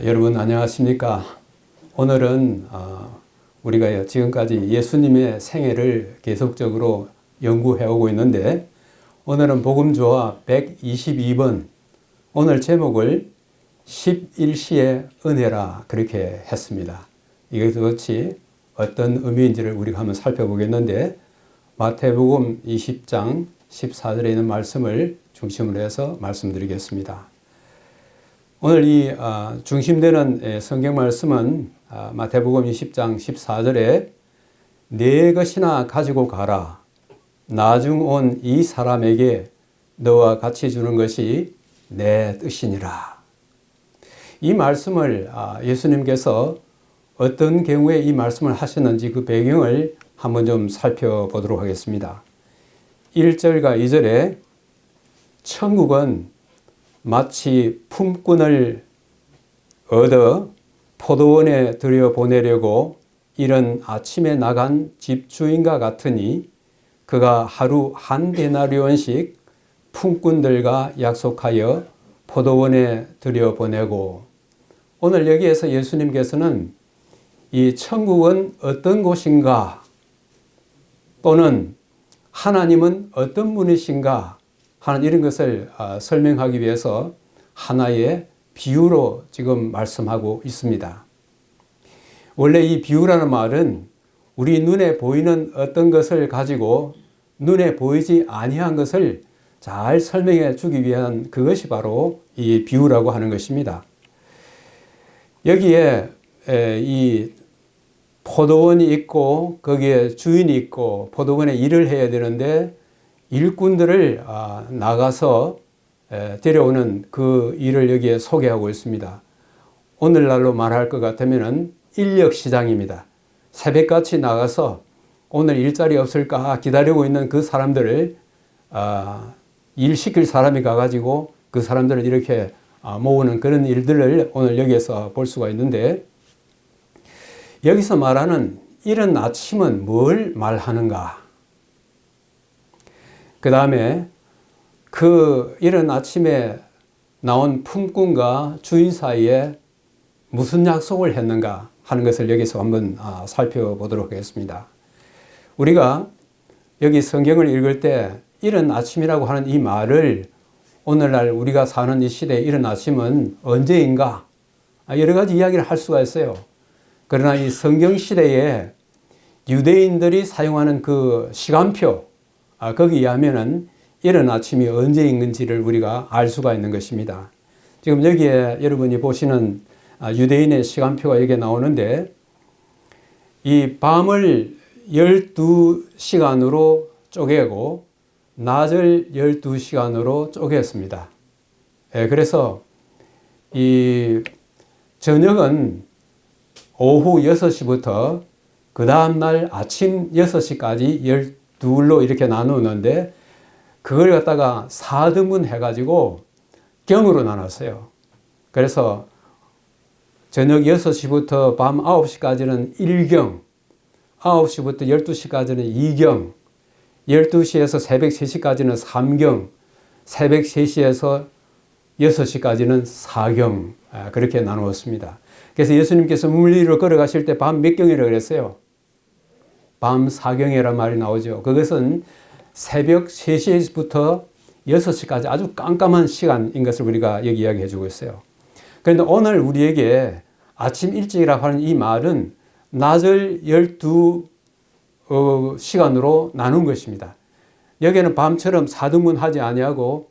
여러분 안녕하십니까? 오늘은 우리가 지금까지 예수님의 생애를 계속적으로 연구해 오고 있는데 오늘은 복음조화 122번 오늘 제목을 11시의 은혜라 그렇게 했습니다. 이게 도대체 어떤 의미인지를 우리가 한번 살펴보겠는데 마태복음 20장 14절에 있는 말씀을 중심으로 해서 말씀드리겠습니다. 오늘 이 중심되는 성경 말씀은 마태복음 20장 14절에 네 것이나 가지고 가라. 나중 온 이 사람에게 너와 같이 주는 것이 내 뜻이니라. 이 말씀을 예수님께서 어떤 경우에 이 말씀을 하셨는지 그 배경을 한번 좀 살펴보도록 하겠습니다. 1절과 2절에 천국은 마치 품꾼을 얻어 포도원에 들여보내려고 이른 아침에 나간 집주인과 같으니 그가 하루 한 데나리온씩 품꾼들과 약속하여 포도원에 들여보내고, 오늘 여기에서 예수님께서는 이 천국은 어떤 곳인가 또는 하나님은 어떤 분이신가 하는 이런 것을 설명하기 위해서 하나의 비유로 지금 말씀하고 있습니다. 원래 이 비유라는 말은 우리 눈에 보이는 어떤 것을 가지고 눈에 보이지 아니한 것을 잘 설명해 주기 위한 그것이 바로 이 비유라고 하는 것입니다. 여기에 이 포도원이 있고 거기에 주인이 있고 포도원에 일을 해야 되는데 일꾼들을 나가서 데려오는 그 일을 여기에 소개하고 있습니다. 오늘날로 말할 것 같으면 인력시장입니다. 새벽같이 나가서 오늘 일자리 없을까 기다리고 있는 그 사람들을 일 시킬 사람이 가가지고 그 사람들을 이렇게 모으는 그런 일들을 오늘 여기에서 볼 수가 있는데, 여기서 말하는 이른 아침은 뭘 말하는가? 그 다음에 그 이른 아침에 나온 품꾼과 주인 사이에 무슨 약속을 했는가 하는 것을 여기서 한번 살펴보도록 하겠습니다. 우리가 여기 성경을 읽을 때 이른 아침이라고 하는 이 말을 오늘날 우리가 사는 이 시대에 이른 아침은 언제인가 여러 가지 이야기를 할 수가 있어요. 그러나 이 성경 시대에 유대인들이 사용하는 그 시간표 거기에 의하면은 이른 아침이 언제인지를 우리가 알 수가 있는 것입니다. 지금 여기에 여러분이 보시는 유대인의 시간표가 여기에 나오는데 이 밤을 12시간으로 쪼개고 낮을 12시간으로 쪼갰습니다. 그래서 이 저녁은 오후 6시부터 그 다음날 아침 6시까지 12로 이렇게 나누는데 그걸 갖다가 4등분 해가지고 경으로 나눴어요. 그래서 저녁 6시부터 밤 9시까지는 1경, 9시부터 12시까지는 2경, 12시에서 새벽 3시까지는 3경, 새벽 3시에서 6시까지는 4경, 그렇게 나누었습니다. 그래서 예수님께서 물리로 걸어가실 때 밤 몇 경이라고 그랬어요? 밤 4경이라는 말이 나오죠. 그것은 새벽 3시부터 6시까지 아주 깜깜한 시간인 것을 우리가 여기 이야기해 주고 있어요. 그런데 오늘 우리에게 아침 일찍이라고 하는 이 말은 낮을 12시간으로 나눈 것입니다. 여기는 밤처럼 4등분 하지 아니하고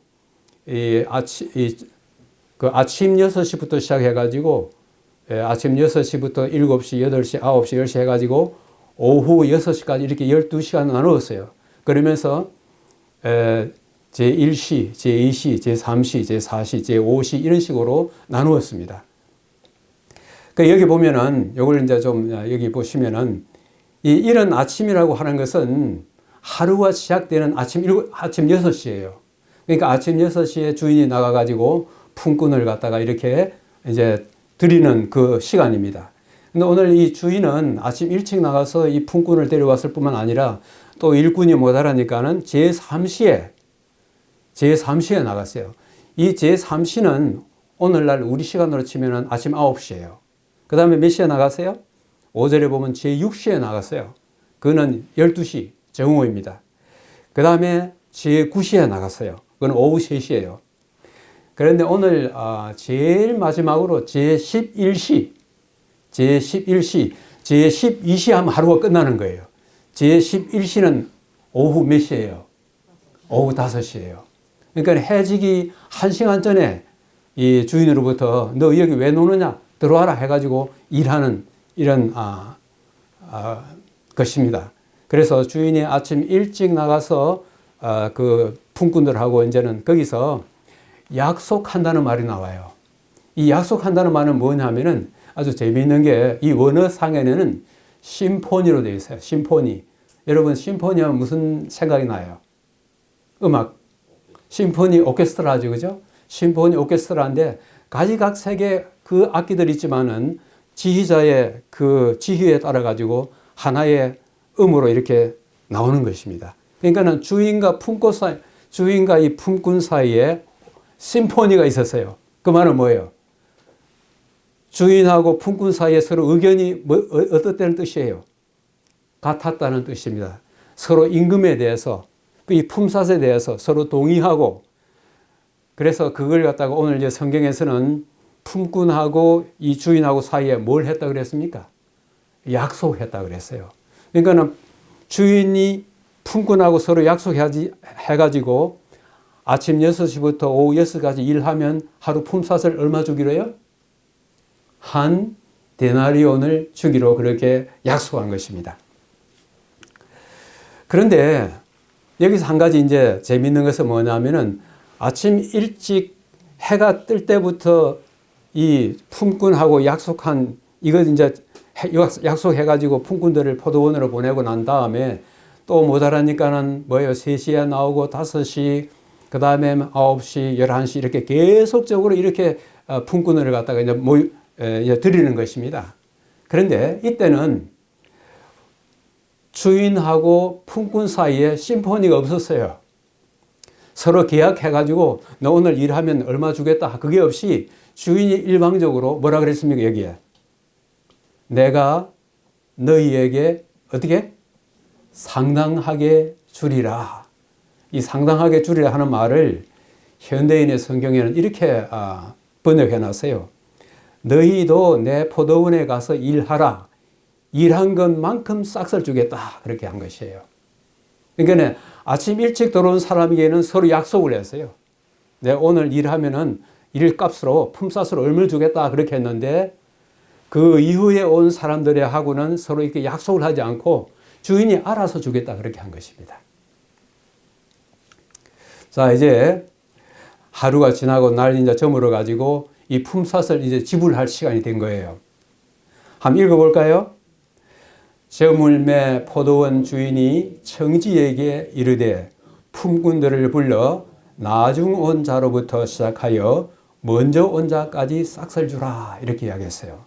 아침 6시부터 시작해가지고 아침 6시부터 7시, 8시, 9시, 10시 해가지고 오후 6시까지 이렇게 12시간 나누었어요. 그러면서 제1시, 제2시, 제3시, 제4시, 제5시 이런 식으로 나누었습니다. 여기 보면은 요걸 이제 좀 여기 보시면은 이 이른 아침이라고 하는 것은 하루가 시작되는 아침 6시예요. 그러니까 아침 6시에 주인이 나가가지고 품꾼을 갖다가 이렇게 이제 드리는 그 시간입니다. 근데 오늘 이 주인은 아침 일찍 나가서 이 품꾼을 데려왔을 뿐만 아니라 또 일꾼이 모자라니까는 제3시에 나갔어요. 이 제3시는 오늘날 우리 시간으로 치면은 아침 9시예요. 그 다음에 몇 시에 나갔어요? 5절에 보면 제6시에 나갔어요. 그거는 12시 정오입니다. 그 다음에 제9시에 나갔어요. 그건 오후 3시예요. 그런데 오늘 제일 마지막으로 제11시, 제12시 하면 하루가 끝나는 거예요. 제11시는 오후 몇 시예요? 오후 5시예요. 그러니까 해지기 1시간 전에 이 주인으로부터 너 여기 왜 노느냐? 들어와라 해가지고 일하는 이런 것입니다. 그래서 주인이 아침 일찍 나가서 그 품꾼들하고 이제는 거기서 약속한다는 말이 나와요. 이 약속한다는 말은 뭐냐면은 아주 재미있는 게 이 원어상에는 심포니로 되어 있어요. 심포니. 여러분 심포니 하면 무슨 생각이 나요? 음악. 심포니 오케스트라죠. 그죠? 심포니 오케스트라인데 가지각색의 그 악기들이 있지만은 지휘자의 그 지휘에 따라 가지고 하나의 음으로 이렇게 나오는 것입니다. 그러니까는 주인과 이 품꾼 사이에 심포니가 있었어요. 그 말은 뭐예요? 주인하고 품꾼 사이에 서로 의견이 어떻다는 뜻이에요? 같았다는 뜻입니다. 서로 임금에 대해서, 이 품삯에 대해서 서로 동의하고, 그래서 그걸 갖다가 오늘 이제 성경에서는 품꾼하고 이 주인하고 사이에 뭘 했다 그랬습니까? 약속했다 그랬어요. 그러니까는 주인이 품꾼하고 서로 약속해가지고 아침 6시부터 오후 6시까지 일하면 하루 품삯을 얼마 주기로 해요? 한 데나리온을 주기로 그렇게 약속한 것입니다. 그런데 여기서 한 가지 이제 재밌는 것은 뭐냐면은 아침 일찍 해가 뜰 때부터 이 품꾼하고 약속한 이거 이제 약속해가지고 품꾼들을 포도원으로 보내고 난 다음에 또 모자라니까는 뭐예요? 3시에 나오고 5시, 그 다음에 9시, 11시 이렇게 계속적으로 이렇게 품꾼을 갖다가 이제 드리는 것입니다. 그런데 이때는 주인하고 품꾼 사이에 심포니가 없었어요. 서로 계약해가지고 너 오늘 일하면 얼마 주겠다. 그게 없이 주인이 일방적으로 뭐라 그랬습니까? 여기에. 내가 너희에게 어떻게? 상당하게 주리라. 이 상당하게 주리라 하는 말을 현대인의 성경에는 이렇게 번역해 놨어요. 너희도 내 포도원에 가서 일하라. 일한 것만큼 싹을 주겠다. 그렇게 한 것이에요. 그러니까 아침 일찍 들어온 사람에게는 서로 약속을 했어요. 내가 오늘 일하면은 일값으로 품삯으로 얼마를 주겠다. 그렇게 했는데 그 이후에 온 사람들의 하고는 서로 이렇게 약속을 하지 않고 주인이 알아서 주겠다. 그렇게 한 것입니다. 자, 이제 하루가 지나고 날이 이제 저물어 가지고 이 품삯을 이제 지불할 시간이 된 거예요. 한번 읽어볼까요? 저물매 포도원 주인이 청지에게 이르되 품꾼들을 불러 나중 온 자로부터 시작하여 먼저 온 자까지 싹을 주라. 이렇게 이야기했어요.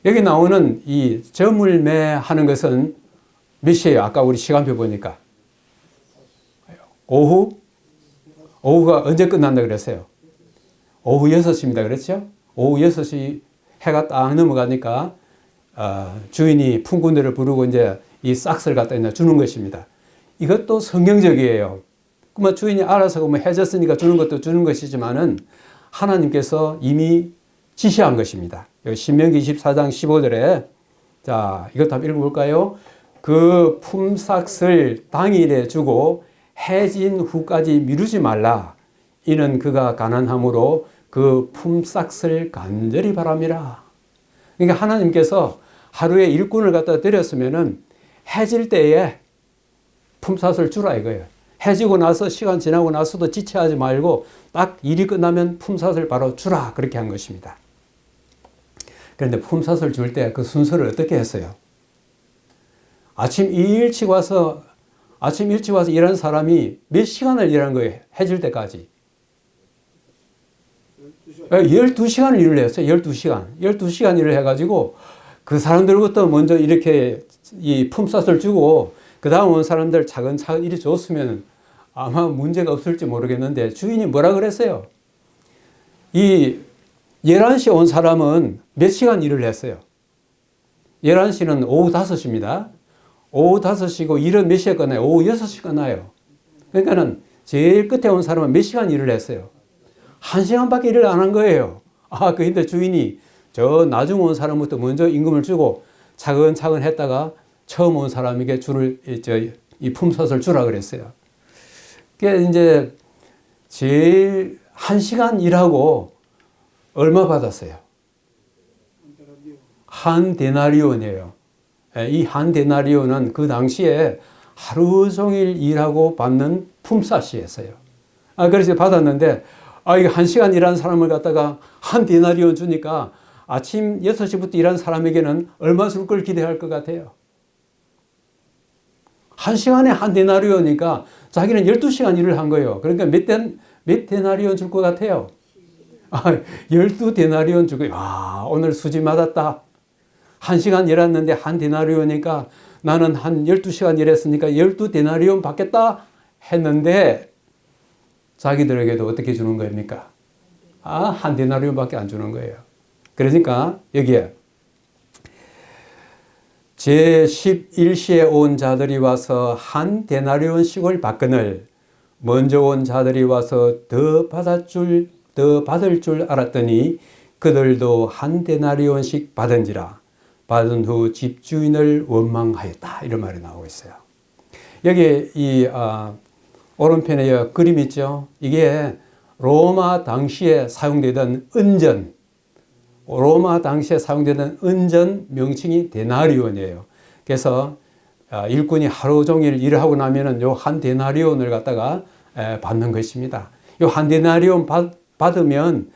여기 나오는 이 저물매 하는 것은 몇 시예요? 아까 우리 시간표 보니까. 오후가 언제 끝난다 그랬어요? 오후 6시입니다. 그렇죠? 오후 6시 해가 딱 넘어가니까 주인이 품꾼들을 부르고 이제 이 싹을 갖다 이제 주는 것입니다. 이것도 성경적이에요. 그러면 주인이 알아서 해졌으니까 주는 것도 주는 것이지만은 하나님께서 이미 지시한 것입니다. 여기 신명기 24장 15절에 자, 이것도 한번 읽어볼까요? 그 품삯을 당일에 주고 해진 후까지 미루지 말라. 이는 그가 가난함으로 그 품삯을 간절히 바람이라. 그러니까 하나님께서 하루에 일꾼을 갖다 드렸으면은 해질 때에 품삯을 주라 이거예요. 해지고 나서 시간 지나고 나서도 지체하지 말고 딱 일이 끝나면 품삯을 바로 주라. 그렇게 한 것입니다. 그런데 품삯을 줄 때 그 순서를 어떻게 했어요? 아침 일찍 와서 일하는 사람이 몇 시간을 일한 거예요? 해질 때까지. 12시간을 일을 했어요. 12시간 일을 해가지고 그 사람들부터 먼저 이렇게 이 품삯을 주고 그 다음 온 사람들 차근차근 일이 줬으면 아마 문제가 없을지 모르겠는데 주인이 뭐라 그랬어요? 이 11시에 온 사람은 몇 시간 일을 했어요? 11시는 오후 5시입니다. 오후 5시고 일은 몇 시에 끝나요? 오후 6시에 끝나요. 그러니까는 제일 끝에 온 사람은 몇 시간 일을 했어요? 1시간밖에 일을 안 한 거예요. 그런데 주인이 저 나중 온 사람부터 먼저 임금을 주고 차근차근 했다가 처음 온 사람에게 이 품삯을 주라 그랬어요. 그게 이제 제일 1시간 일하고 얼마 받았어요? 한 데나리온이에요. 이 한 데나리온은 그 당시에 하루 종일 일하고 받는 품삯이었어요. 그래서 받았는데, 이거 1시간 일하는 사람을 갖다가 한 데나리온 주니까 아침 6시부터 일하는 사람에게는 얼마 줄 걸 기대할 것 같아요? 1시간에 한 데나리온이니까 자기는 12시간 일을 한 거예요. 그러니까 몇 데나리온 줄 것 같아요? 12데나리온 주고, 오늘 수지 맞았다. 1시간 일했는데 한 데나리온이니까 나는 한 12시간 일했으니까 12데나리온 받겠다 했는데 자기들에게도 어떻게 주는 겁니까? 한 데나리온밖에 안 주는 거예요. 그러니까 여기에 제11시에 온 자들이 와서 한 데나리온씩을 받거늘 먼저 온 자들이 와서 더 받을 줄 알았더니 그들도 한 데나리온씩 받은지라. 받은 후 집주인을 원망하였다. 이런 말이 나오고 있어요. 여기 이 오른편에 그림 있죠. 이게 로마 당시에 사용되던 은전, 로마 당시에 사용되던 은전 명칭이 데나리온이에요. 그래서 일꾼이 하루 종일 일을 하고 나면은 요 한 데나리온을 갖다가 받는 것입니다. 요 한 데나리온 받으면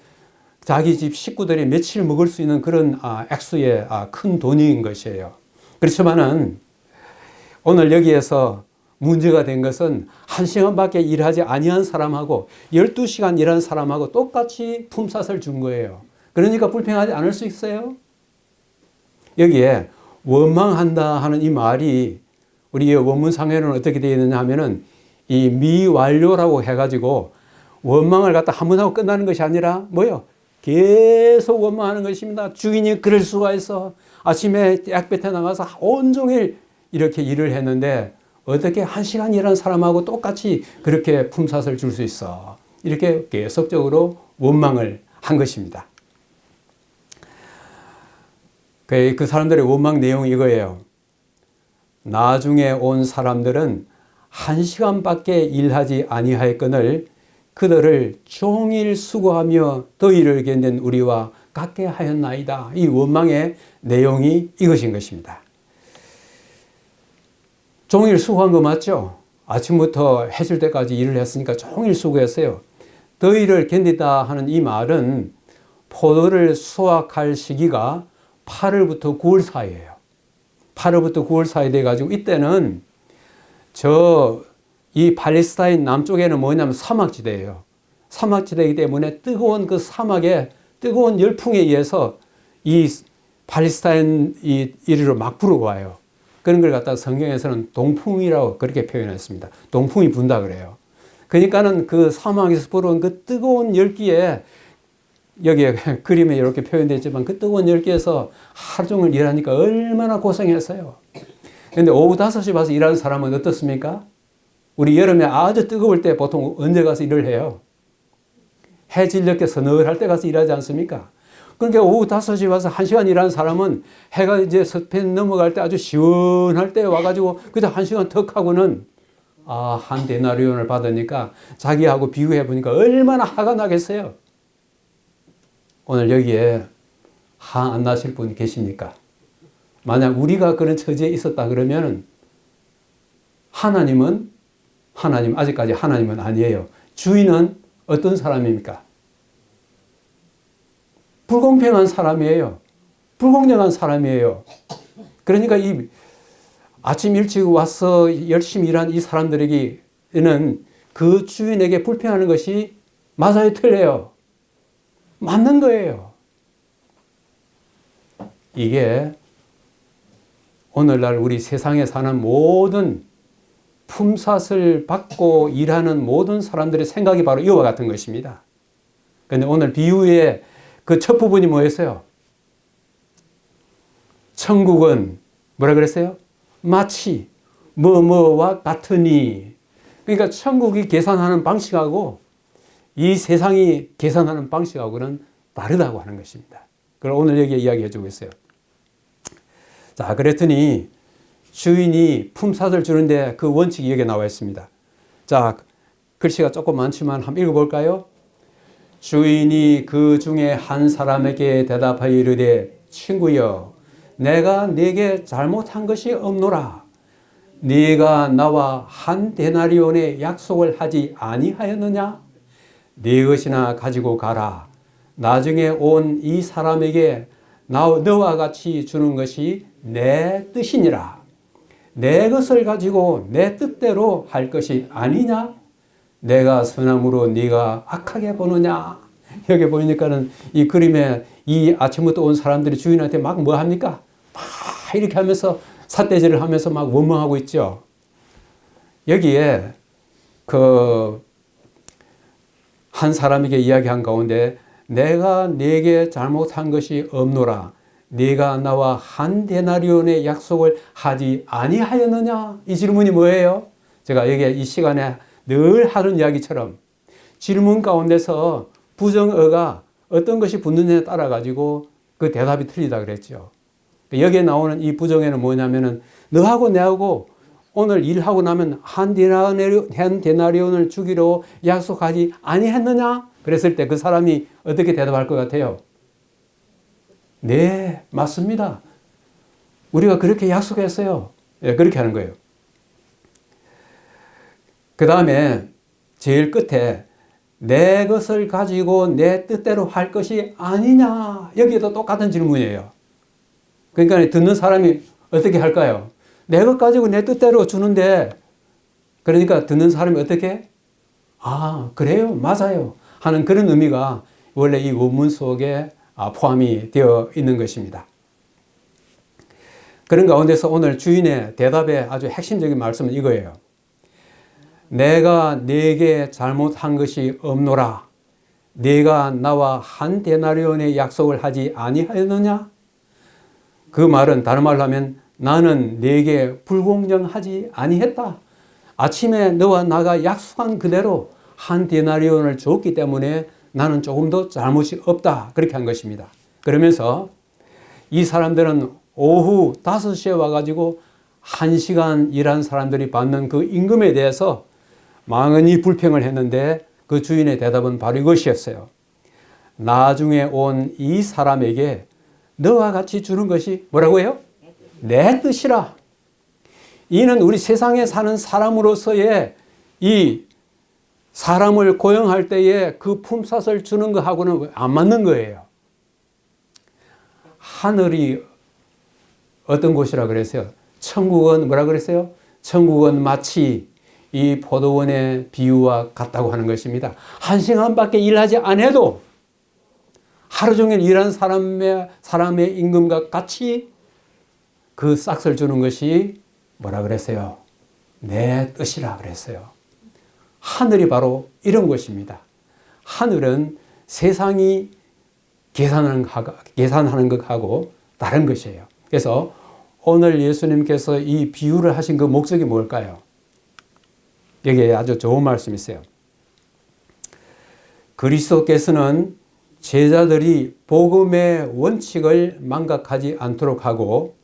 자기 집 식구들이 며칠 먹을 수 있는 그런 액수의 큰 돈인 것이에요. 그렇지만은 오늘 여기에서 문제가 된 것은 1시간밖에 일하지 아니한 사람하고 12시간 일한 사람하고 똑같이 품삯을 준 거예요. 그러니까 불평하지 않을 수 있어요. 여기에 원망한다 하는 이 말이 우리 원문상에는 어떻게 되어 있느냐 하면은 이 미완료라고 해가지고 원망을 갖다 한 번 하고 끝나는 것이 아니라 뭐요? 계속 원망하는 것입니다. 주인이 그럴 수가 있어. 아침에 떼약볕에 나가서 온종일 이렇게 일을 했는데 어떻게 1시간 일한 사람하고 똑같이 그렇게 품삯을 줄 수 있어. 이렇게 계속적으로 원망을 한 것입니다. 그 사람들의 원망 내용이 이거예요. 나중에 온 사람들은 1시간밖에 일하지 아니하였거늘 그들을 종일 수고하며 더위를 견딘 우리와 같게 하였나이다. 이 원망의 내용이 이것인 것입니다. 종일 수고한 거 맞죠? 아침부터 해질 때까지 일을 했으니까 종일 수고했어요. 더위를 견디다 하는 이 말은 포도를 수확할 시기가 8월부터 9월 사이예요. 8월부터 9월 사이 돼가지고 이때는 이 팔레스타인 남쪽에는 뭐냐면 사막지대예요. 사막지대이기 때문에 뜨거운 그 사막의 뜨거운 열풍에 의해서 이 팔레스타인 이리로 막 불어와요. 그런 걸 갖다가 성경에서는 동풍이라고 그렇게 표현했습니다. 동풍이 분다 그래요. 그러니까는 그 사막에서 불어온 그 뜨거운 열기에 여기에 그림에 이렇게 표현되어 있지만 그 뜨거운 열기에서 하루 종일 일하니까 얼마나 고생했어요. 그런데 오후 5시 와서 일하는 사람은 어떻습니까? 우리 여름에 아주 뜨거울 때 보통 언제 가서 일을 해요? 해질 늦게 서늘할 때 가서 일하지 않습니까? 그러니까 오후 5시 와서 1시간 일하는 사람은 해가 이제 서편 넘어갈 때 아주 시원할 때 와가지고 그저 1시간 턱 하고는 한 데나리온을 받으니까 자기하고 비교해 보니까 얼마나 화가 나겠어요. 오늘 여기에 화 안 나실 분 계십니까? 만약 우리가 그런 처지에 있었다 그러면 하나님 아직까지 하나님은 아니에요. 주인은 어떤 사람입니까? 불공평한 사람이에요. 불공정한 사람이에요. 그러니까 이 아침 일찍 와서 열심히 일한 이 사람들에게는 그 주인에게 불평하는 것이 맞아요, 틀려요? 맞는 거예요. 이게 오늘날 우리 세상에 사는 모든 품삯을 받고 일하는 모든 사람들의 생각이 바로 이와 같은 것입니다. 근데 오늘 비유의 그 첫 부분이 뭐였어요? 천국은 뭐라 그랬어요? 마치 뭐뭐와 같으니. 그러니까 천국이 계산하는 방식하고 이 세상이 계산하는 방식하고는 다르다고 하는 것입니다. 그걸 오늘 여기에 이야기해 주고 있어요. 자, 그랬더니 주인이 품삯을 주는데 그 원칙이 여기에 나와 있습니다. 자, 글씨가 조금 많지만 한번 읽어볼까요? 주인이 그 중에 한 사람에게 대답하여 이르되 친구여 내가 네게 잘못한 것이 없노라. 네가 나와 한 데나리온의 약속을 하지 아니하였느냐? 네 것이나 가지고 가라. 나중에 온 이 사람에게 너와 같이 주는 것이 내 뜻이니라. 내 것을 가지고 내 뜻대로 할 것이 아니냐? 내가 선함으로 네가 악하게 보느냐? 여기 보니까는 이 그림에 이 아침부터 온 사람들이 주인한테 막 뭐 합니까? 막 이렇게 하면서 삿대질을 하면서 막 원망하고 있죠. 여기에 그 한 사람에게 이야기한 가운데 내가 네게 잘못한 것이 없노라. 네가 나와 한 데나리온의 약속을 하지 아니하였느냐? 이 질문이 뭐예요? 제가 여기 이 시간에 늘 하는 이야기처럼 질문 가운데서 부정어가 어떤 것이 붙느냐에 따라 가지고 그 대답이 틀리다 그랬죠. 여기에 나오는 이 부정어는 뭐냐면은 너하고 내하고 오늘 일하고 나면 한 데나리온을 주기로 약속하지 아니했느냐? 그랬을 때 그 사람이 어떻게 대답할 것 같아요? 네, 맞습니다. 우리가 그렇게 약속했어요. 네, 그렇게 하는 거예요. 그 다음에 제일 끝에 내 것을 가지고 내 뜻대로 할 것이 아니냐. 여기에도 똑같은 질문이에요. 그러니까 듣는 사람이 어떻게 할까요? 내 것 가지고 내 뜻대로 주는데 그러니까 듣는 사람이 어떻게? 아, 그래요? 맞아요. 하는 그런 의미가 원래 이 원문 속에 포함이 되어 있는 것입니다. 그런 가운데서 오늘 주인의 대답의 아주 핵심적인 말씀은 이거예요. 내가 네게 잘못한 것이 없노라. 네가 나와 한 데나리온의 약속을 하지 아니하였느냐? 그 말은 다른 말로 하면 나는 네게 불공정하지 아니했다. 아침에 너와 나가 약속한 그대로 한 데나리온을 줬기 때문에 나는 조금 더 잘못이 없다. 그렇게 한 것입니다. 그러면서 이 사람들은 오후 5시에 와가지고 1시간 일한 사람들이 받는 그 임금에 대해서 망언이 불평을 했는데 그 주인의 대답은 바로 이것이었어요. 나중에 온 이 사람에게 너와 같이 주는 것이 뭐라고 해요? 내 뜻이라. 이는 우리 세상에 사는 사람으로서의 이 사람을 고용할 때에 그 품삯을 주는 것하고는 안 맞는 거예요. 하늘이 어떤 곳이라 그랬어요? 천국은 뭐라 그랬어요? 천국은 마치 이 포도원의 비유와 같다고 하는 것입니다. 1시간밖에 일하지 않아도 하루 종일 일하는 사람의 임금과 같이 그 싹을 주는 것이 뭐라 그랬어요? 내 뜻이라 그랬어요. 하늘이 바로 이런 것입니다. 하늘은 세상이 계산하는 것하고 다른 것이에요. 그래서 오늘 예수님께서 이 비유를 하신 그 목적이 뭘까요? 여기에 아주 좋은 말씀이 있어요. 그리스도께서는 제자들이 복음의 원칙을 망각하지 않도록 하고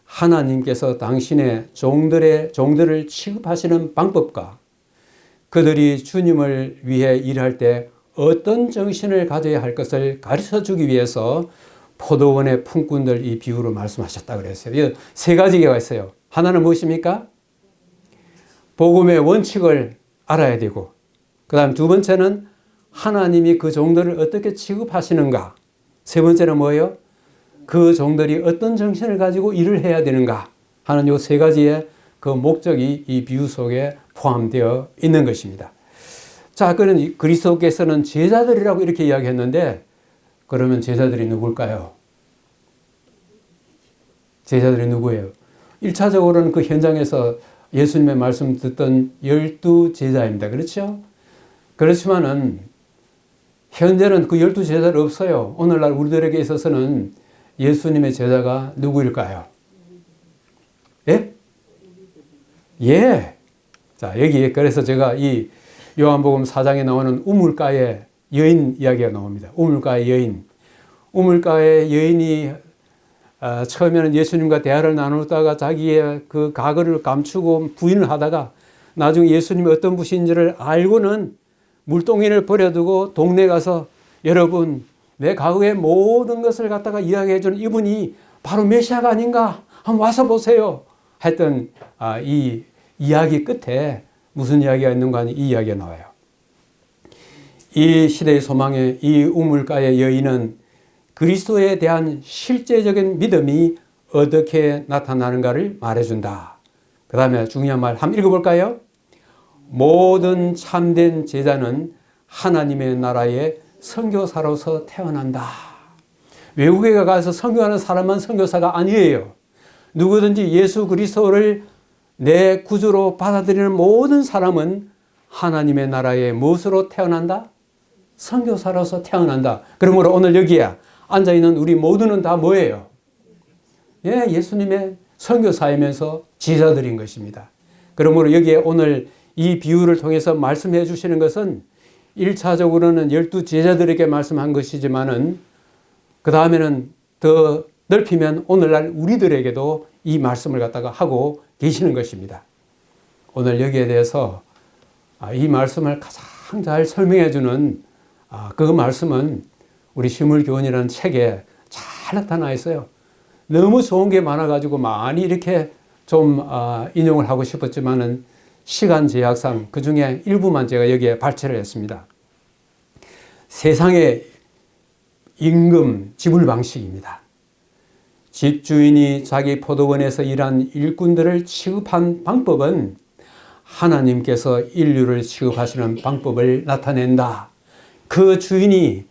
하나님께서 당신의 종들을 취급하시는 방법과 그들이 주님을 위해 일할 때 어떤 정신을 가져야 할 것을 가르쳐 주기 위해서 포도원의 품꾼들 이 비유로 말씀하셨다 그랬어요. 3가지가 있어요. 하나는 무엇입니까? 복음의 원칙을 알아야 되고, 그 다음 2번째는 하나님이 그 종들을 어떻게 취급하시는가. 3번째는 뭐예요? 그 종들이 어떤 정신을 가지고 일을 해야 되는가 하는 이 3가지의 그 목적이 이 비유 속에 포함되어 있는 것입니다. 자, 그는 그리스도께서는 제자들이라고 이렇게 이야기했는데 그러면 제자들이 누굴까요? 제자들이 누구예요? 1차적으로는 그 현장에서 예수님의 말씀 듣던 12 제자입니다. 그렇죠? 그렇지만은 현재는 그 12제자는 없어요. 오늘날 우리들에게 있어서는 예수님의 제자가 누구일까요? 예? 예. 자, 여기 그래서 제가 이 요한복음 4장에 나오는 우물가의 여인 이야기가 나옵니다. 우물가의 여인. 우물가의 여인이 처음에는 예수님과 대화를 나누다가 자기의 그 과거를 감추고 부인을 하다가 나중에 예수님이 어떤 분인지를 알고는 물동이를 버려두고 동네 가서 여러분 내 과거의 모든 것을 갖다가 이야기해 주는 이분이 바로 메시아가 아닌가 한번 와서 보세요 했던 이 이야기 끝에 무슨 이야기가 있는가 하니 이 이야기가 나와요. 이 시대의 소망의 이 우물가의 여인은 그리스도에 대한 실제적인 믿음이 어떻게 나타나는가를 말해준다. 그 다음에 중요한 말 한번 읽어볼까요? 모든 참된 제자는 하나님의 나라의 선교사로서 태어난다. 외국에 가서 선교하는 사람만 선교사가 아니에요. 누구든지 예수 그리스도를 내 구주로 받아들이는 모든 사람은 하나님의 나라의 무엇으로 태어난다? 선교사로서 태어난다. 그러므로 오늘 여기에 앉아있는 우리 모두는 다 뭐예요? 예, 예수님의 선교사이면서 제자들인 것입니다. 그러므로 여기에 오늘 이 비유를 통해서 말씀해 주시는 것은 1차적으로는 12제자들에게 말씀한 것이지만은 그 다음에는 더 넓히면 오늘날 우리들에게도 이 말씀을 갖다가 하고 계시는 것입니다. 오늘 여기에 대해서 이 말씀을 가장 잘 설명해 주는 그 말씀은 우리 시물교훈이라는 책에 잘 나타나 있어요. 너무 좋은 게 많아가지고 많이 이렇게 좀 인용을 하고 싶었지만은 시간 제약상 그 중에 일부만 제가 여기에 발췌를 했습니다. 세상의 임금 지불 방식입니다. 집주인이 자기 포도원에서 일한 일꾼들을 취급한 방법은 하나님께서 인류를 취급하시는 방법을 나타낸다. 그 주인이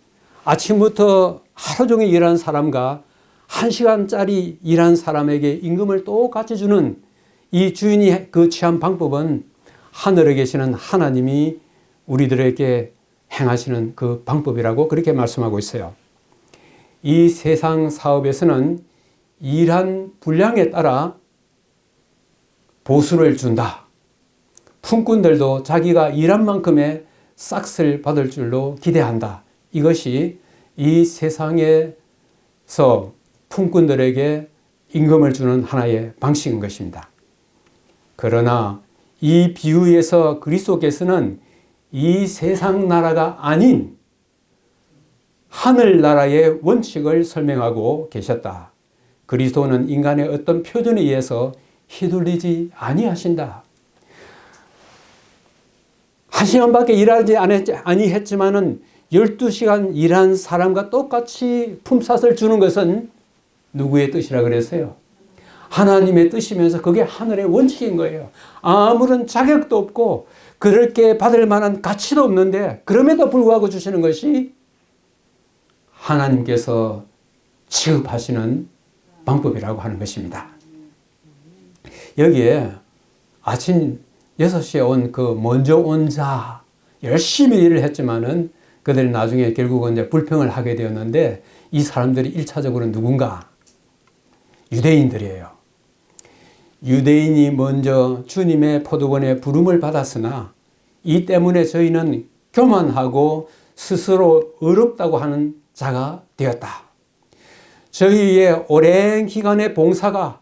아침부터 하루 종일 일하는 사람과 1시간짜리 일한 사람에게 임금을 똑같이 주는 이 주인이 그 취한 방법은 하늘에 계시는 하나님이 우리들에게 행하시는 그 방법이라고 그렇게 말씀하고 있어요. 이 세상 사업에서는 일한 분량에 따라 보수를 준다. 품꾼들도 자기가 일한 만큼의 싹을 받을 줄로 기대한다. 이것이 이 세상에서 품꾼들에게 임금을 주는 하나의 방식인 것입니다. 그러나 이 비유에서 그리스도께서는 이 세상 나라가 아닌 하늘나라의 원칙을 설명하고 계셨다. 그리스도는 인간의 어떤 표준에 의해서 휘둘리지 아니하신다. 1시간밖에 일하지 아니했지만은 12시간 일한 사람과 똑같이 품삯을 주는 것은 누구의 뜻이라 그랬어요? 하나님의 뜻이면서 그게 하늘의 원칙인 거예요. 아무런 자격도 없고 그렇게 받을 만한 가치도 없는데 그럼에도 불구하고 주시는 것이 하나님께서 취급하시는 방법이라고 하는 것입니다. 여기에 아침 6시에 온 그 먼저 온 자 열심히 일을 했지만은 그들이 나중에 결국은 이제 불평을 하게 되었는데 이 사람들이 1차적으로 누군가? 유대인들이에요. 유대인이 먼저 주님의 포도원에 부름을 받았으나 이 때문에 저희는 교만하고 스스로 어렵다고 하는 자가 되었다. 저희의 오랜 기간의 봉사가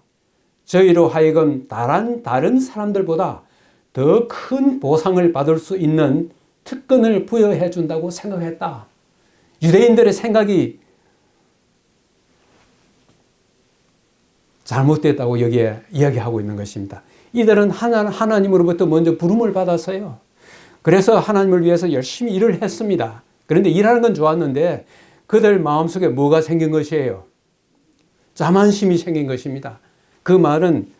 저희로 하여금 다른 사람들보다 더 큰 보상을 받을 수 있는 특권을 부여해 준다고 생각했다. 유대인들의 생각이 잘못됐다고 여기에 이야기하고 있는 것입니다. 이들은 하나님으로부터 먼저 부름을 받았어요. 그래서 하나님을 위해서 열심히 일을 했습니다. 그런데 일하는 건 좋았는데 그들 마음속에 뭐가 생긴 것이에요? 자만심이 생긴 것입니다. 그 말은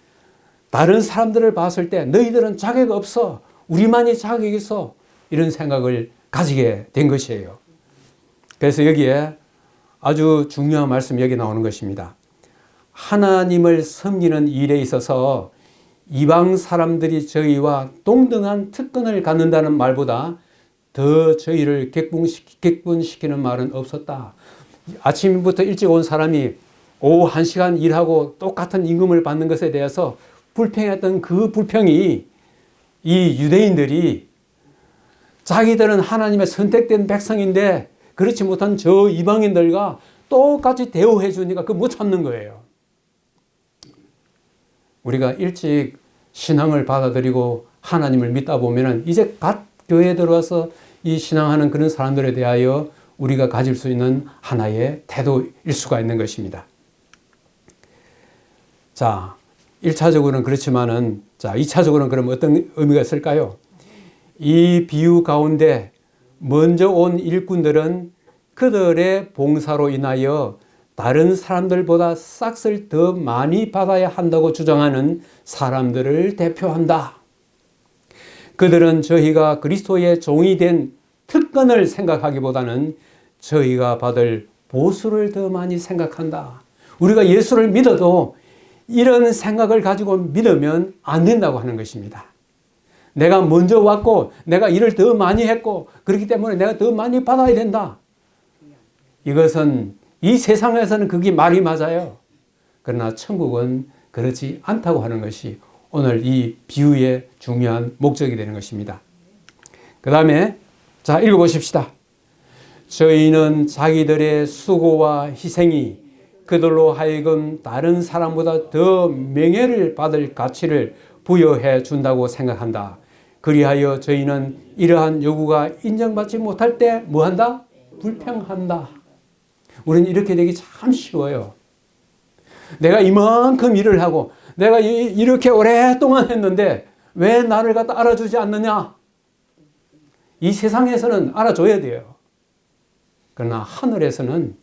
다른 사람들을 봤을 때 너희들은 자격 없어. 우리만이 자격이 있어. 이런 생각을 가지게 된 것이에요. 그래서 여기에 아주 중요한 말씀이 여기 나오는 것입니다. 하나님을 섬기는 일에 있어서 이방 사람들이 저희와 동등한 특권을 갖는다는 말보다 더 저희를 격분시키는 말은 없었다. 아침부터 일찍 온 사람이 오후 1시간 일하고 똑같은 임금을 받는 것에 대해서 불평했던 그 불평이 이 유대인들이 자기들은 하나님의 선택된 백성인데 그렇지 못한 저 이방인들과 똑같이 대우해 주니까 그거 못 참는 거예요. 우리가 일찍 신앙을 받아들이고 하나님을 믿다 보면은 이제 갓 교회에 들어와서 이 신앙하는 그런 사람들에 대하여 우리가 가질 수 있는 하나의 태도일 수가 있는 것입니다. 자, 1차적으로는 그렇지만은, 자, 2차적으로는 그럼 어떤 의미가 있을까요? 이 비유 가운데 먼저 온 일꾼들은 그들의 봉사로 인하여 다른 사람들보다 싹을 더 많이 받아야 한다고 주장하는 사람들을 대표한다. 그들은 저희가 그리스도의 종이 된 특권을 생각하기보다는 저희가 받을 보수를 더 많이 생각한다. 우리가 예수를 믿어도 이런 생각을 가지고 믿으면 안 된다고 하는 것입니다. 내가 먼저 왔고 내가 일을 더 많이 했고 그렇기 때문에 내가 더 많이 받아야 된다. 이것은 이 세상에서는 그게 말이 맞아요. 그러나 천국은 그렇지 않다고 하는 것이 오늘 이 비유의 중요한 목적이 되는 것입니다. 그 다음에 자, 읽어보십시다. 저희는 자기들의 수고와 희생이 그들로 하여금 다른 사람보다 더 명예를 받을 가치를 부여해 준다고 생각한다. 그리하여 저희는 이러한 요구가 인정받지 못할 때 뭐한다? 불평한다. 우리는 이렇게 되기 참 쉬워요. 내가 이만큼 일을 하고 내가 이렇게 오랫동안 했는데 왜 나를 갖다 알아주지 않느냐? 이 세상에서는 알아줘야 돼요. 그러나 하늘에서는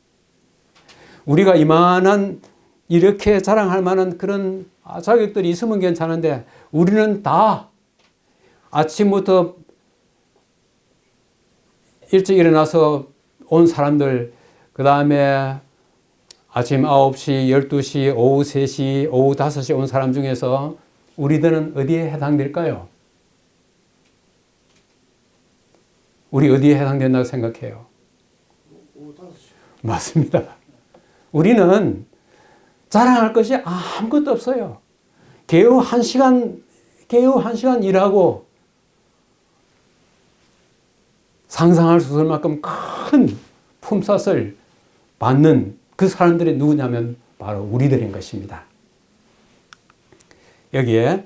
우리가 이만한 이렇게 자랑할 만한 그런 자격들이 있으면 괜찮은데 우리는 다 아침부터 일찍 일어나서 온 사람들, 그 다음에 아침 9시, 12시, 오후 3시, 오후 5시 온 사람 중에서 우리들은 어디에 해당될까요? 우리 어디에 해당된다고 생각해요? 오후 5시. 맞습니다. 우리는 자랑할 것이 아무것도 없어요. 겨우 1시간 일하고 상상할 수 없을 만큼 큰 품삯을 받는 그 사람들이 누구냐면 바로 우리들인 것입니다. 여기에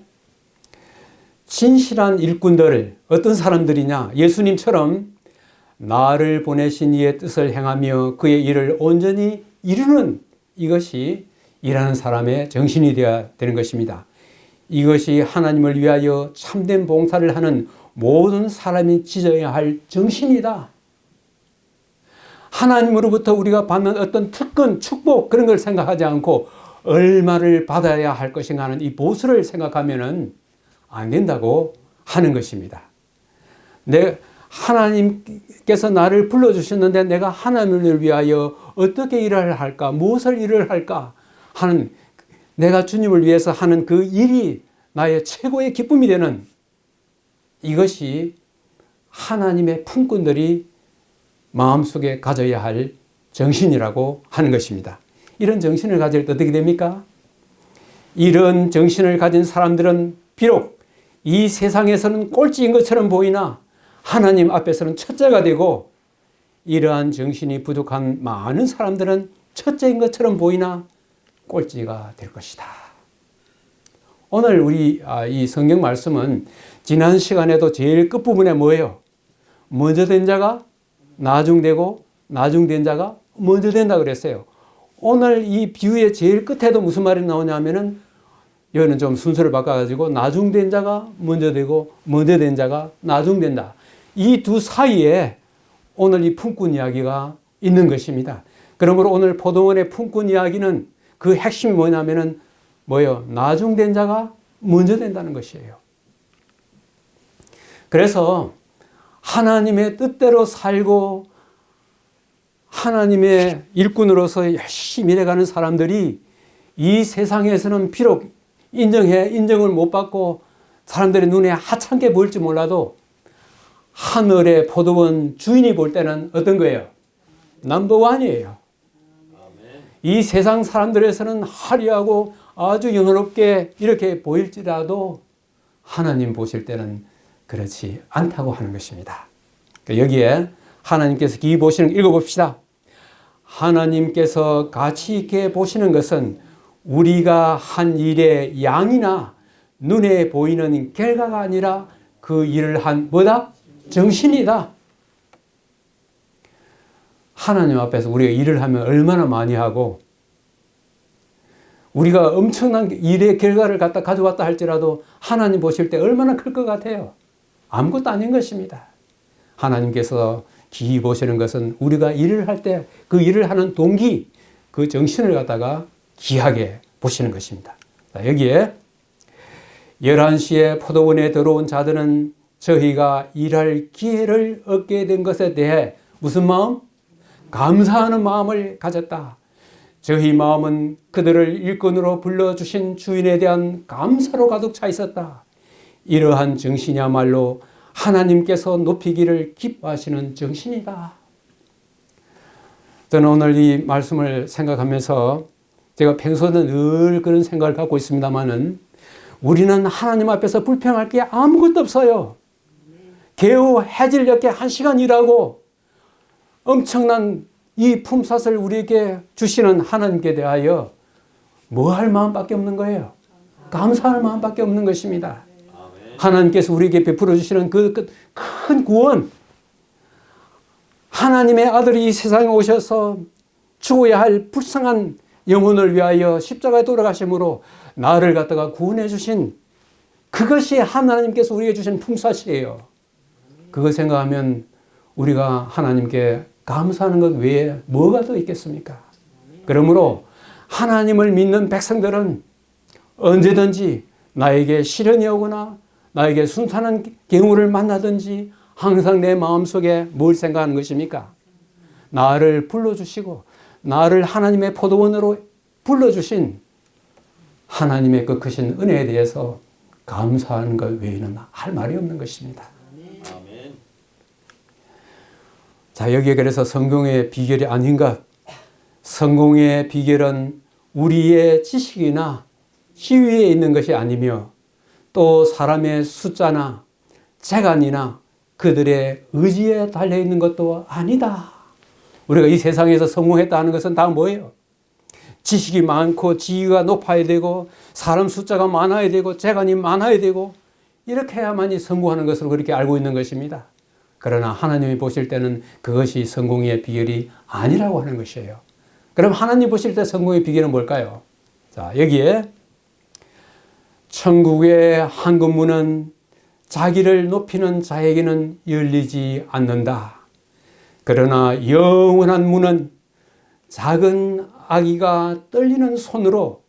진실한 일꾼들을 어떤 사람들이냐? 예수님처럼 나를 보내신 이의 뜻을 행하며 그의 일을 온전히 이루는 이것이 일하는 사람의 정신이 되어야 되는 것입니다. 이것이 하나님을 위하여 참된 봉사를 하는 모든 사람이 지져야 할 정신이다. 하나님으로부터 우리가 받는 어떤 특권, 축복 그런 걸 생각하지 않고 얼마를 받아야 할 것인가 하는 이 보수를 생각하면은 안 된다고 하는 것입니다. 하나님께서 나를 불러주셨는데 내가 하나님을 위하여 어떻게 일을 할까, 무엇을 일을 할까 하는 내가 주님을 위해서 하는 그 일이 나의 최고의 기쁨이 되는 이것이 하나님의 품꾼들이 마음속에 가져야 할 정신이라고 하는 것입니다. 이런 정신을 가질 때 어떻게 됩니까? 이런 정신을 가진 사람들은 비록 이 세상에서는 꼴찌인 것처럼 보이나 하나님 앞에서는 첫째가 되고 이러한 정신이 부족한 많은 사람들은 첫째인 것처럼 보이나 꼴찌가 될 것이다. 오늘 우리 이 성경 말씀은 지난 시간에도 제일 끝부분에 뭐예요? 먼저 된 자가 나중되고 나중된 자가 먼저 된다 그랬어요. 오늘 이 비유의 제일 끝에도 무슨 말이 나오냐면은 여기는 좀 순서를 바꿔가지고 나중된 자가 먼저 되고 먼저 된 자가 나중된다. 이 두 사이에 오늘 이 품꾼 이야기가 있는 것입니다. 그러므로 오늘 포도원의 품꾼 이야기는 그 핵심이 뭐냐면은 뭐예요? 나중된 자가 먼저 된다는 것이에요. 그래서 하나님의 뜻대로 살고 하나님의 일꾼으로서 열심히 일해가는 사람들이 이 세상에서는 비록 인정을 못 받고 사람들의 눈에 하찮게 보일지 몰라도 하늘의 포도원 주인이 볼 때는 어떤 거예요? 넘버원이에요. 이 세상 사람들에서는 화려하고 아주 영화롭게 이렇게 보일지라도 하나님 보실 때는 그렇지 않다고 하는 것입니다. 여기에 하나님께서 기히 보시는 거 읽어봅시다. 하나님께서 가치 있게 보시는 것은 우리가 한 일의 양이나 눈에 보이는 결과가 아니라 그 일을 한 뭐다? 정신이다. 하나님 앞에서 우리가 일을 하면 얼마나 많이 하고 우리가 엄청난 일의 결과를 갖다 가져왔다 할지라도 하나님 보실 때 얼마나 클 것 같아요? 아무것도 아닌 것입니다. 하나님께서 기히 보시는 것은 우리가 일을 할 때 그 일을 하는 동기, 그 정신을 갖다가 귀하게 보시는 것입니다. 자, 여기에 11시에 포도원에 들어온 자들은 저희가 일할 기회를 얻게 된 것에 대해 무슨 마음? 감사하는 마음을 가졌다. 저희 마음은 그들을 일꾼으로 불러주신 주인에 대한 감사로 가득 차 있었다. 이러한 정신이야말로 하나님께서 높이기를 기뻐하시는 정신이다. 저는 오늘 이 말씀을 생각하면서 제가 평소에는 늘 그런 생각을 갖고 있습니다만은 우리는 하나님 앞에서 불평할 게 아무것도 없어요. 겨우 해질녘에 1시간 일하고 엄청난 이 품삯을 우리에게 주시는 하나님께 대하여 뭐 할 마음밖에 없는 거예요. 감사할 마음밖에 없는 것입니다. 하나님께서 우리에게 베풀어 주시는 그 큰 구원, 하나님의 아들이 이 세상에 오셔서 죽어야 할 불쌍한 영혼을 위하여 십자가에 돌아가심으로 나를 갖다가 구원해 주신 그것이 하나님께서 우리에게 주신 품삯이에요. 그거 생각하면 우리가 하나님께 감사하는 것 외에 뭐가 더 있겠습니까? 그러므로 하나님을 믿는 백성들은 언제든지 나에게 시련이 오거나 나에게 순탄한 경우를 만나든지 항상 내 마음속에 뭘 생각하는 것입니까? 나를 불러주시고 나를 하나님의 포도원으로 불러주신 하나님의 그 크신 은혜에 대해서 감사하는 것 외에는 할 말이 없는 것입니다. 자, 여기에 그래서 성공의 비결이 아닌 것, 성공의 비결은 우리의 지식이나 지위에 있는 것이 아니며 또 사람의 숫자나 재간이나 그들의 의지에 달려있는 것도 아니다. 우리가 이 세상에서 성공했다는 것은 다 뭐예요? 지식이 많고 지위가 높아야 되고 사람 숫자가 많아야 되고 재간이 많아야 되고 이렇게 해야만이 성공하는 것으로 그렇게 알고 있는 것입니다. 그러나 하나님이 보실 때는 그것이 성공의 비결이 아니라고 하는 것이에요. 그럼 하나님 보실 때 성공의 비결은 뭘까요? 자, 여기에 천국의 황금문은 자기를 높이는 자에게는 열리지 않는다. 그러나 영원한 문은 작은 아기가 떨리는 손으로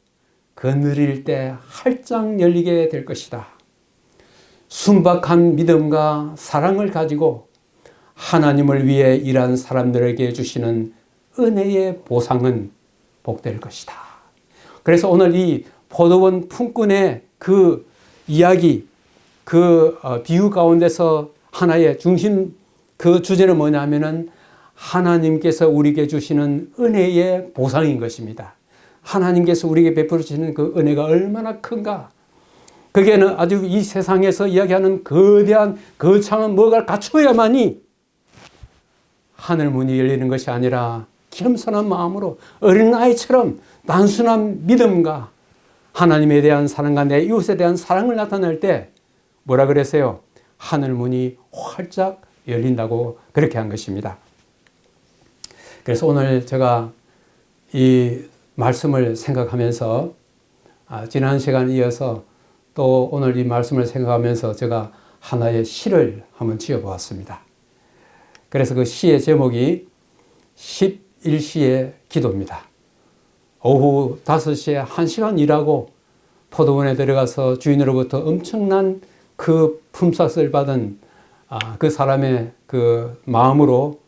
거느릴 때 활짝 열리게 될 것이다. 순박한 믿음과 사랑을 가지고 하나님을 위해 일한 사람들에게 주시는 은혜의 보상은 복될 것이다. 그래서 오늘 이 포도원 품꾼의 그 이야기, 그 비유 가운데서 하나의 중심 그 주제는 뭐냐면은 하나님께서 우리에게 주시는 은혜의 보상인 것입니다. 하나님께서 우리에게 베풀어 주시는 그 은혜가 얼마나 큰가. 그게는 아주 이 세상에서 이야기하는 거대한 거창한 뭐가 갖추어야만이 하늘 문이 열리는 것이 아니라 겸손한 마음으로 어린아이처럼 단순한 믿음과 하나님에 대한 사랑과 내 이웃에 대한 사랑을 나타낼 때 뭐라 그랬어요? 하늘 문이 활짝 열린다고 그렇게 한 것입니다. 그래서 오늘 제가 이 말씀을 생각하면서 지난 시간에 이어서 또 오늘 이 말씀을 생각하면서 제가 하나의 시를 한번 지어보았습니다. 그래서 그 시의 제목이 11시의 기도입니다. 오후 5시에 1시간 일하고 포도원에 들어가서 주인으로부터 엄청난 그 품삯을 받은 그 사람의 그 마음으로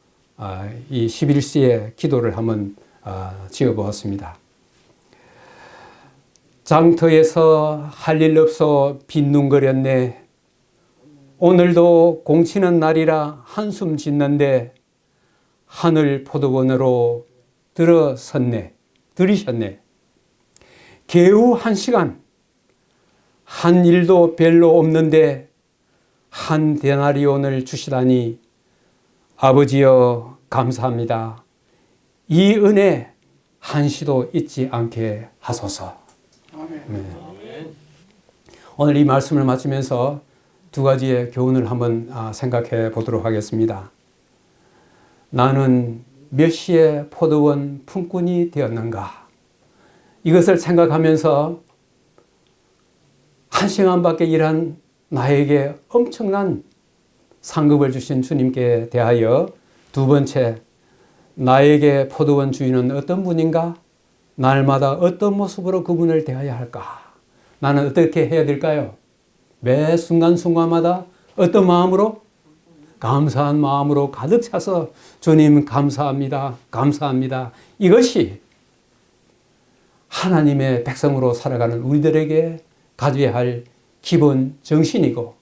이 11시의 기도를 한번 지어보았습니다. 장터에서 할 일 없어 빈둥거렸네. 오늘도 공치는 날이라 한숨 짓는데 하늘 포도원으로 들이셨네. 개우 1시간, 한 일도 별로 없는데 한 데나리온을 주시다니 아버지여 감사합니다. 이 은혜 한시도 잊지 않게 하소서. 네. 오늘 이 말씀을 마치면서 두 가지의 교훈을 한번 생각해 보도록 하겠습니다. 나는 몇 시에 포도원 품꾼이 되었는가? 이것을 생각하면서 1시간밖에 일한 나에게 엄청난 상급을 주신 주님께 대하여 두 번째, 나에게 포도원 주인은 어떤 분인가? 날마다 어떤 모습으로 그분을 대해야 할까? 나는 어떻게 해야 될까요? 매 순간순간마다 어떤 마음으로? 감사한 마음으로 가득 차서 주님 감사합니다. 감사합니다. 이것이 하나님의 백성으로 살아가는 우리들에게 가져야 할 기본 정신이고,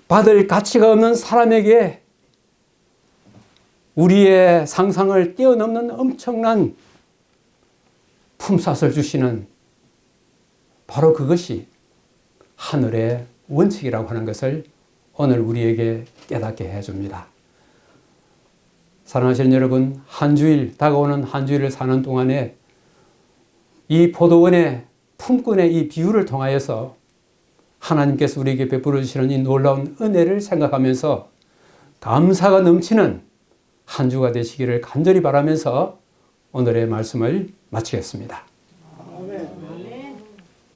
받을 가치가 없는 사람에게 우리의 상상을 뛰어넘는 엄청난 품삯을 주시는 바로 그것이 하늘의 원칙이라고 하는 것을 오늘 우리에게 깨닫게 해줍니다. 사랑하시는 여러분, 다가오는 한 주일을 사는 동안에 이 포도원의 품꾼의 이 비유를 통하여서 하나님께서 우리에게 베풀어 주시는 이 놀라운 은혜를 생각하면서 감사가 넘치는 한 주가 되시기를 간절히 바라면서 오늘의 말씀을 마치겠습니다.